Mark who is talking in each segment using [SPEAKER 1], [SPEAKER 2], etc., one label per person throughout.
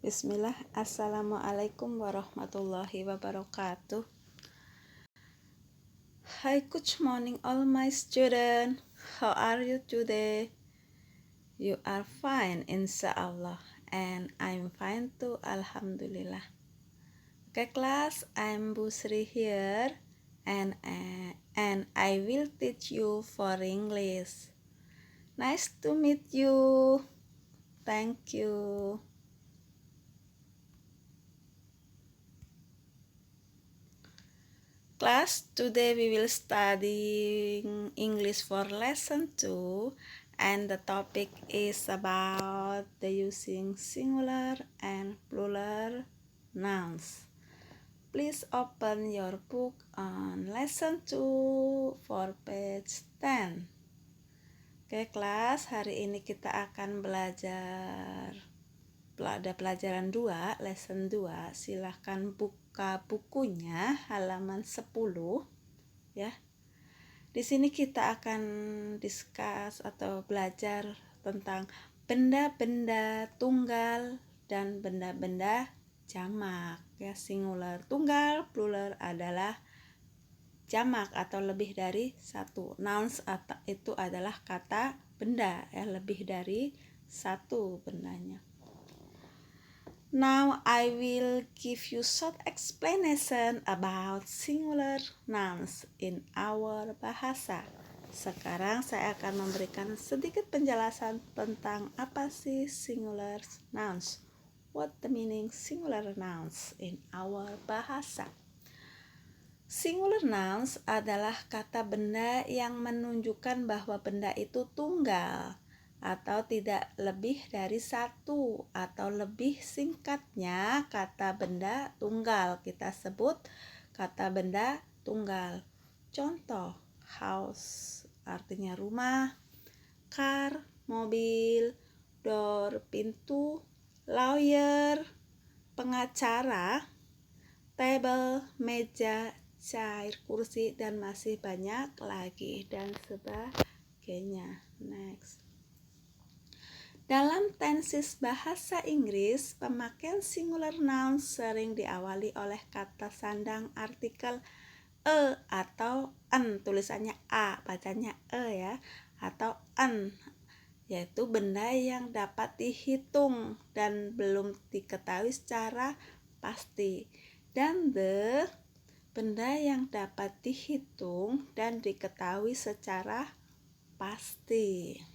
[SPEAKER 1] Bismillah. Assalamualaikum warahmatullahi wabarakatuh. Hi, good morning all my students. How are you today? You are fine, insyaAllah. And I'm fine too, alhamdulillah. Okay, class, I'm Busri here. And I will teach you for English. Nice to meet you. Thank you. Class, today we will study English for lesson 2 and the topic is about the using singular and plural nouns. Please open your book on lesson 2 for page 10. Oke kelas, hari ini kita akan belajar ada pelajaran 2, lesson 2. Silahkan buka bukunya halaman 10 ya. Di sini kita akan discuss atau belajar tentang benda-benda tunggal dan benda-benda jamak ya. Singular tunggal, plural adalah jamak atau lebih dari satu. Nouns atau itu adalah kata benda ya, lebih dari satu bendanya. Now I will give you short explanation about singular nouns in our bahasa. Sekarang saya akan memberikan sedikit penjelasan tentang apa sih singular nouns. What the meaning singular nouns in our bahasa. Singular nouns adalah kata benda yang menunjukkan bahwa benda itu tunggal atau tidak lebih dari satu, atau lebih singkatnya kata benda tunggal kita sebut kata benda tunggal. Contoh, house artinya rumah, car mobil, door pintu, lawyer pengacara, table meja, chair kursi, dan masih banyak lagi dan sebagainya. Next. Dalam tenses bahasa Inggris, pemakaian singular noun sering diawali oleh kata sandang artikel e atau en, tulisannya a, bacanya e ya, atau en, yaitu benda yang dapat dihitung dan belum diketahui secara pasti, dan the, benda yang dapat dihitung dan diketahui secara pasti.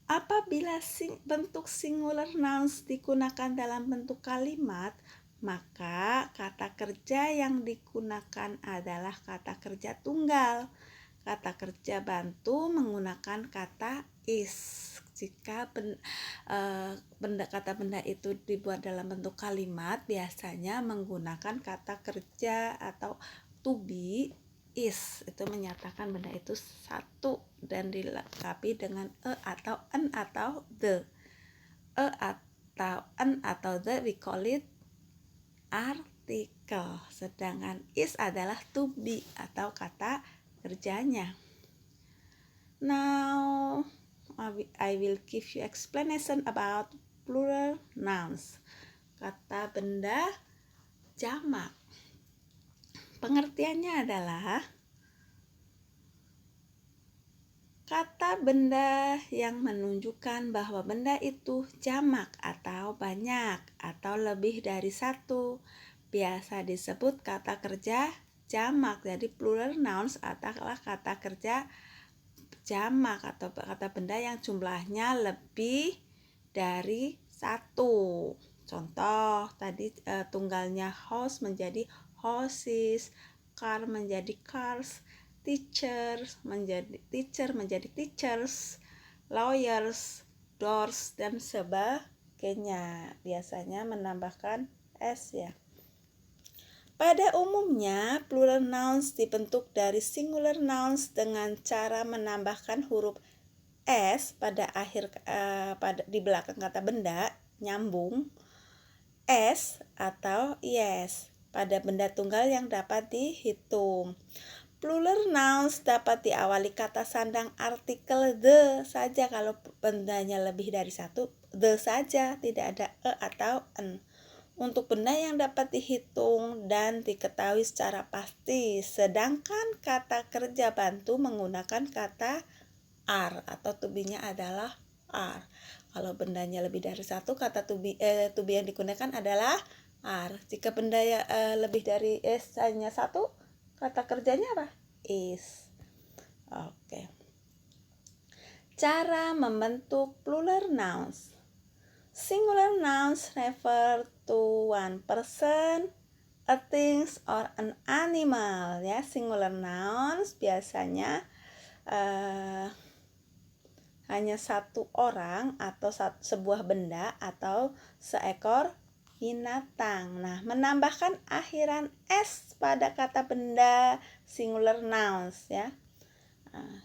[SPEAKER 1] Apabila bentuk singular nouns digunakan dalam bentuk kalimat, maka kata kerja yang digunakan adalah kata kerja tunggal. Kata kerja bantu menggunakan kata is. Jika kata benda itu dibuat dalam bentuk kalimat, biasanya menggunakan kata kerja atau to be, is, itu menyatakan benda itu satu dan dilengkapi dengan e atau en atau the. E atau en atau the we call it artikel, sedangkan is adalah to be atau kata kerjanya. Now I will give you explanation about plural nouns. Kata benda jamak. Pengertiannya adalah kata benda yang menunjukkan bahwa benda itu jamak atau banyak atau lebih dari satu. Biasa disebut kata kerja jamak. Jadi plural nouns adalah kata kerja jamak atau kata benda yang jumlahnya lebih dari satu. Contoh tadi tunggalnya house menjadi houses, car menjadi cars, teacher menjadi teachers, lawyers, doors, dan sebagainya. Biasanya menambahkan s ya. Pada umumnya, plural nouns dibentuk dari singular nouns dengan cara menambahkan huruf s pada akhir di belakang kata benda, nyambung s atau yes pada benda tunggal yang dapat dihitung. Plural nouns dapat diawali kata sandang artikel the saja. Kalau bendanya lebih dari satu, the saja, tidak ada e atau en. Untuk benda yang dapat dihitung dan diketahui secara pasti, sedangkan kata kerja bantu menggunakan kata are atau to be-nya adalah are. Kalau bendanya lebih dari satu, kata to be yang digunakan adalah are. Jika benda lebih dari hanya satu, kata kerjanya apa? Is. Oke. Cara membentuk plural nouns. Singular nouns refer to one person, a things, or an animal. Ya, singular nouns biasanya hanya satu orang atau sebuah benda atau seekor binatang. Nah, menambahkan akhiran s pada kata benda singular nouns ya. Nah,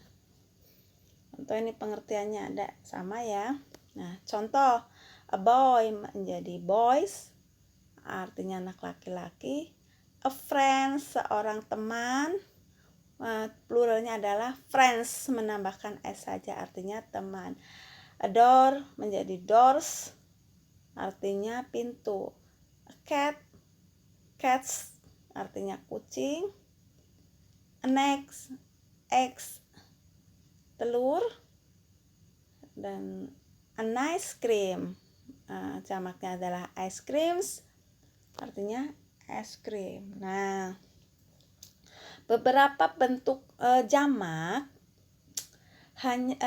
[SPEAKER 1] contoh ini pengertiannya ada sama ya. Nah, contoh a boy menjadi boys, artinya anak laki-laki. A friend, seorang teman, pluralnya adalah friends, menambahkan s saja, artinya teman. A door menjadi doors, artinya pintu. A cat, cats, artinya kucing. An eggs, telur. Dan an ice cream, jamaknya adalah ice creams, artinya es krim. Nah, beberapa bentuk jamak hanya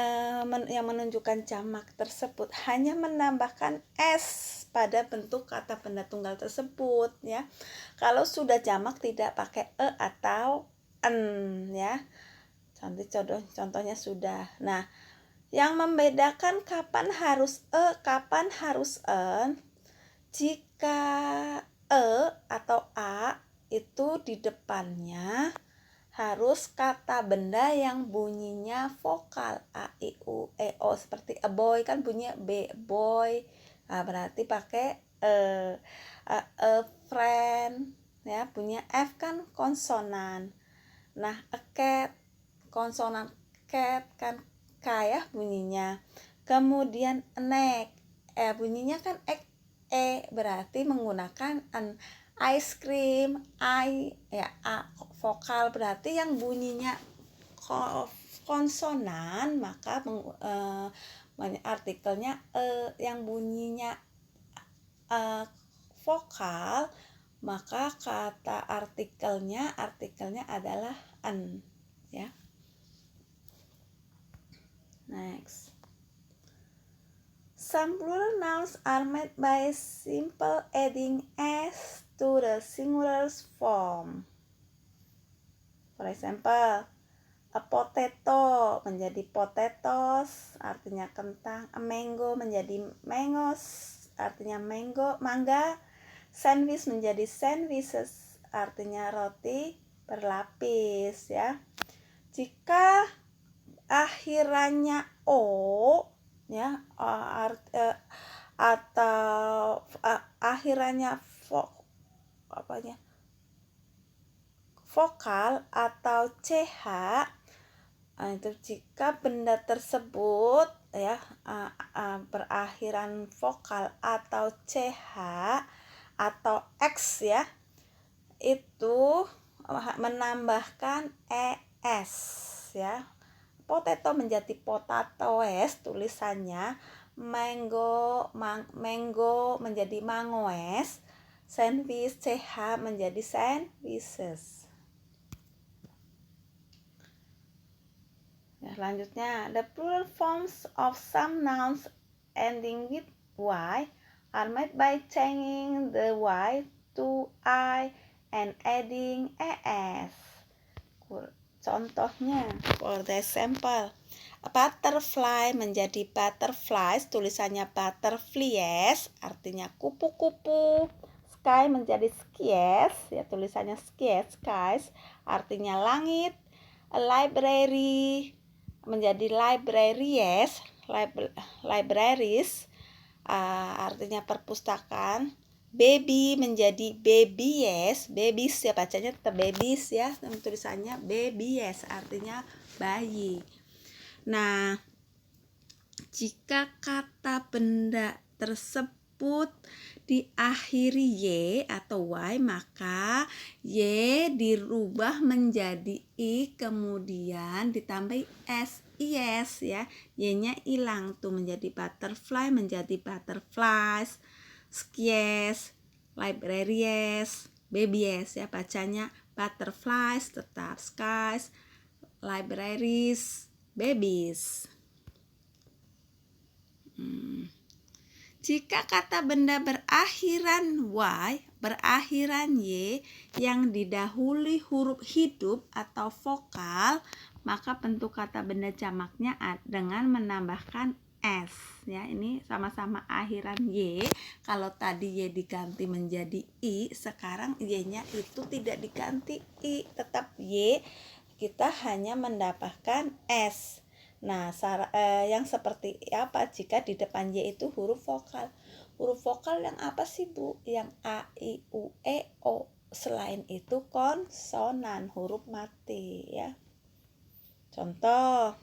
[SPEAKER 1] yang menunjukkan jamak tersebut hanya menambahkan s pada bentuk kata benda tunggal tersebut ya. Kalau sudah jamak tidak pakai e atau en ya. Contohnya sudah. Nah, yang membedakan kapan harus e, kapan harus en, jika e atau a itu di depannya harus kata benda yang bunyinya vokal a, i, u, e, o, seperti a boy kan bunyinya b, boy. Nah, berarti pakai a friend ya, bunyinya f kan konsonan. Nah, a cat konsonan cat kan k ya bunyinya. Kemudian a neck bunyinya kan berarti menggunakan an. Ice cream, ya a vokal, berarti yang bunyinya konsonan maka artikelnya yang bunyinya vokal maka kata artikelnya adalah an ya. Next. Some plural nouns are made by simple adding s to the singular form. For example, a potato menjadi potatoes, artinya kentang. A mango menjadi mangoes, artinya mangga. Sandwich menjadi sandwiches, artinya roti berlapis ya. Jika akhirannya o ya atau akhirannya vokal atau ch, itu jika benda tersebut ya berakhiran vokal atau ch atau x ya, itu menambahkan es ya. Potato menjadi potatoes tulisannya, mango menjadi mangoes, sandwich ch menjadi sandwiches. Ya, selanjutnya, the plural forms of some nouns ending with y are made by changing the y to I and adding es. Contohnya, for example, butterfly menjadi butterflies, tulisannya butterflies, artinya kupu-kupu. Sky menjadi skies, ya tulisannya skies, artinya langit. A library menjadi libraries, artinya perpustakaan. Baby menjadi babies. Babies ya, bacanya tetap babies ya, tulisannya babies artinya bayi. Nah, jika kata benda tersebut diakhiri y atau y, maka y dirubah menjadi i, kemudian ditambah s, is ya. Y-nya hilang tuh, menjadi butterfly menjadi butterflies, skies, libraries, babies ya, bacanya butterflies tetap, skies, libraries, babies. Jika kata benda berakhiran y, berakhiran y yang didahului huruf hidup atau vokal, maka bentuk kata benda jamaknya dengan menambahkan s ya. Ini sama-sama akhiran y. Kalau tadi y diganti menjadi i, sekarang y-nya itu tidak diganti i, tetap y, kita hanya mendapatkan s. Nah, yang seperti apa jika di depan y itu huruf vokal? Huruf vokal yang apa sih, Bu? Yang a, i, u, e, o. Selain itu konsonan, huruf mati ya. Contoh,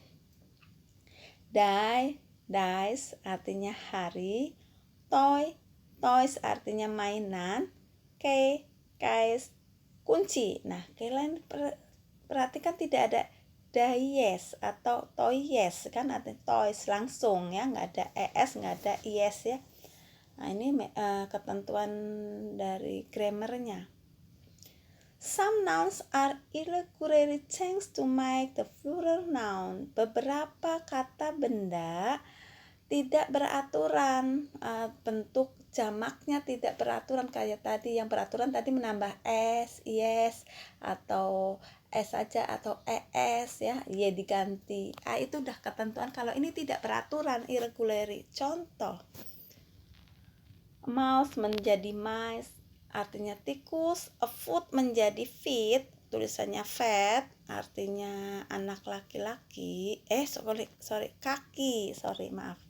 [SPEAKER 1] dice artinya hari, toys artinya mainan, keys kunci. Nah, kalian perhatikan tidak ada dies atau toys kan, artinya toys langsung ya, nggak ada es, nggak ada is ya. Nah, ini ketentuan dari grammarnya. Some nouns are irregularly changed to make the plural noun. Beberapa kata benda tidak beraturan, bentuk jamaknya tidak beraturan kayak tadi. Yang beraturan tadi menambah s, yes, atau s saja atau es ya, y diganti a, itu udah ketentuan. Kalau ini tidak beraturan, irregularly. Contoh, mouse menjadi mice artinya tikus, a foot menjadi feet, tulisannya fat artinya anak laki-laki, kaki, maaf.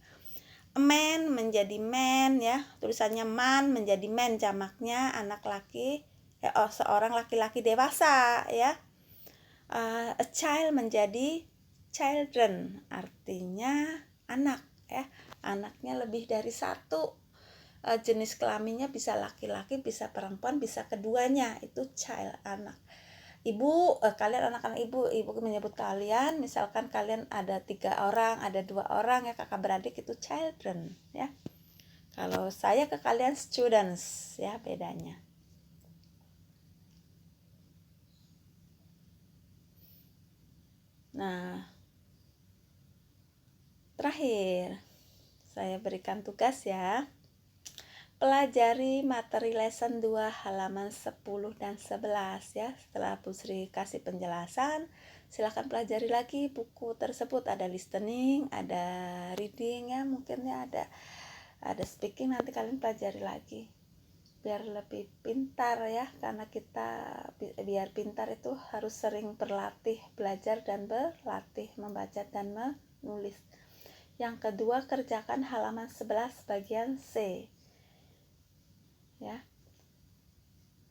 [SPEAKER 1] A man menjadi man ya, tulisannya man menjadi man, jamaknya anak laki, seorang laki-laki dewasa ya. A child menjadi children, artinya anak ya, anaknya lebih dari satu. Jenis kelaminnya bisa laki-laki, bisa perempuan, bisa keduanya, itu child, anak. Ibu, kalian anak-anak ibu menyebut kalian, misalkan kalian ada 3 orang, ada 2 orang ya, kakak beradik, itu children ya. Kalau saya ke kalian students ya, bedanya. Nah, terakhir saya berikan tugas ya. Pelajari materi lesson 2 halaman 10 dan 11 ya. Setelah Bu Sri kasih penjelasan, silahkan pelajari lagi buku tersebut. Ada listening, ada reading ya, mungkin ya, ada speaking, nanti kalian pelajari lagi biar lebih pintar ya, karena kita biar pintar itu harus sering berlatih, belajar dan berlatih membaca dan menulis. Yang kedua, kerjakan halaman 11 bagian C ya.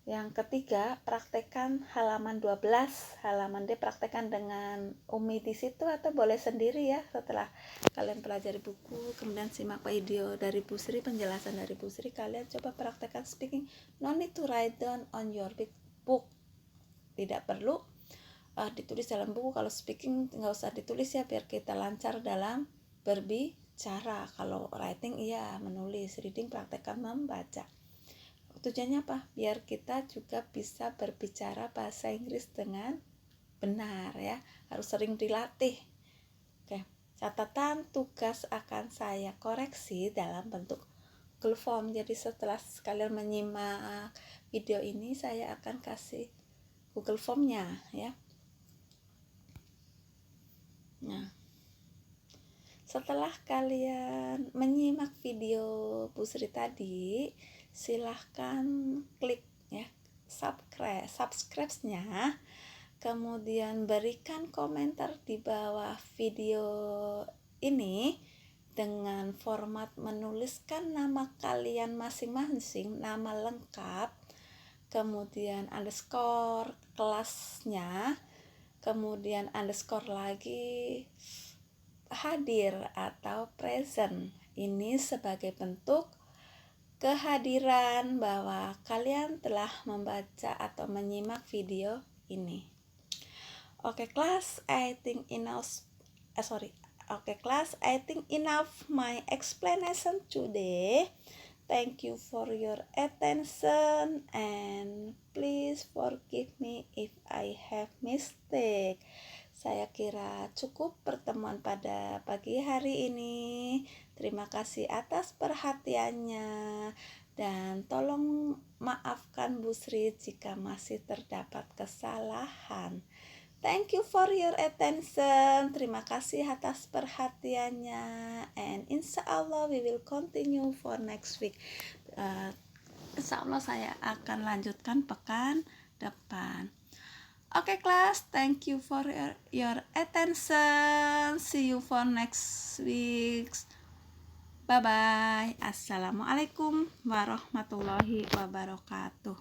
[SPEAKER 1] Yang ketiga, praktekkan halaman 12, halaman D praktekkan dengan Umi di situ atau boleh sendiri ya. Setelah kalian pelajari buku, kemudian simak video dari Bu Sri, penjelasan dari Bu Sri, kalian coba praktekkan speaking. No need to write down on your big book. Tidak perlu ditulis dalam buku. Kalau speaking nggak usah ditulis ya, biar kita lancar dalam berbicara. Kalau writing iya menulis, reading praktekkan membaca. Tujuannya apa? Biar kita juga bisa berbicara bahasa Inggris dengan benar ya. Harus sering dilatih. Oke, catatan tugas akan saya koreksi dalam bentuk Google Form. Jadi setelah kalian menyimak video ini, saya akan kasih Google Formnya ya. Nah, setelah kalian menyimak video Bu Sri tadi, silahkan klik ya subscribe-nya, kemudian berikan komentar di bawah video ini, dengan format menuliskan nama kalian masing-masing, nama lengkap, kemudian underscore kelasnya, kemudian underscore lagi hadir atau present. Ini sebagai bentuk kehadiran bahwa kalian telah membaca atau menyimak video ini. Oke kelas, I think enough my explanation today. Thank you for your attention and please forgive me if I have mistake. Saya kira cukup pertemuan pada pagi hari ini. Terima kasih atas perhatiannya dan tolong maafkan Bu Sri jika masih terdapat kesalahan. Thank you for your attention. Terima kasih atas perhatiannya. And insya Allah we will continue for next week. Insya Allah saya akan lanjutkan pekan depan. Oke kelas, thank you for your attention. See you for next week. Bye bye. Assalamualaikum warahmatullahi wabarakatuh.